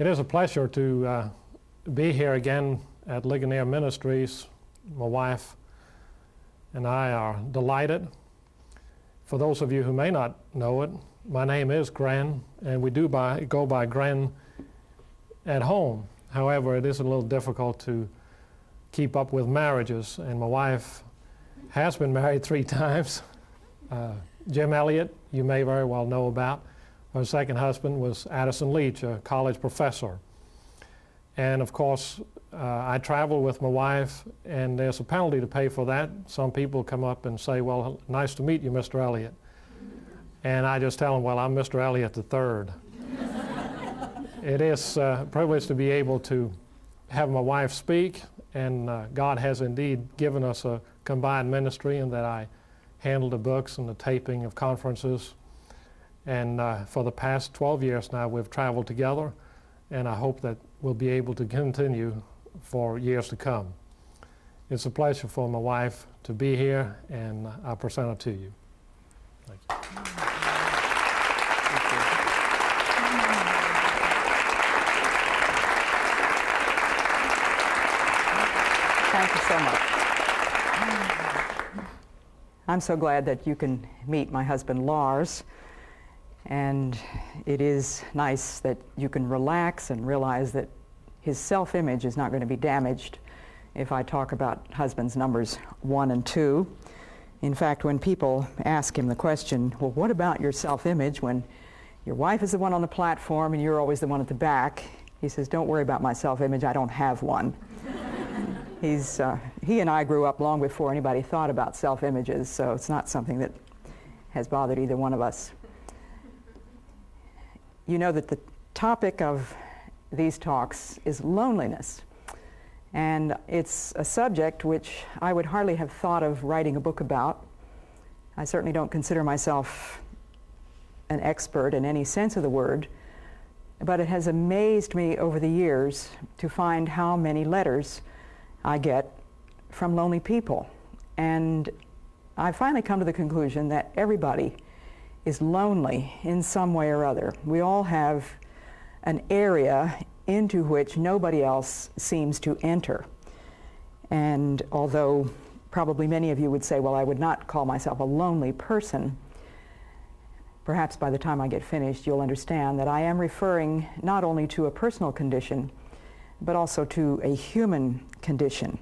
It is a pleasure to be here again at Ligonier Ministries. My wife and I are delighted. For those of you who may not know it, my name is Gren, and we do go by Gren at home. However, it is a little difficult to keep up with marriages, and my wife has been married 3 times. Jim Elliot, you may very well know about. Her second husband was Addison Leach, a college professor. And of course, I travel with my wife, and there's a penalty to pay for that. Some people come up and say, well, nice to meet you, Mr. Elliot. And I just tell them, well, I'm Mr. Elliot III. It is a privilege to be able to have my wife speak, and God has indeed given us a combined ministry in that I handle the books and the taping of conferences. And for the past 12 years now, we've traveled together, and I hope that we'll be able to continue for years to come. It's a pleasure for my wife to be here, and I'll present her to you. Thank you. Thank you so much. I'm so glad that you can meet my husband, Lars. And it is nice that you can relax and realize that his self-image is not going to be damaged if I talk about husbands numbers 1 and 2. In fact, when people ask him the question, well, what about your self-image when your wife is the one on the platform and you're always the one at the back? He says, don't worry about my self-image, I don't have one. He and I grew up long before anybody thought about self-images, so it's not something that has bothered either one of us. You know that the topic of these talks is loneliness, and it's a subject which I would hardly have thought of writing a book about. I certainly don't consider myself an expert in any sense of the word, but it has amazed me over the years to find how many letters I get from lonely people. And I've finally come to the conclusion that everybody is lonely in some way or other. We all have an area into which nobody else seems to enter. And although probably many of you would say, well, I would not call myself a lonely person, perhaps by the time I get finished, you'll understand that I am referring not only to a personal condition, but also to a human condition.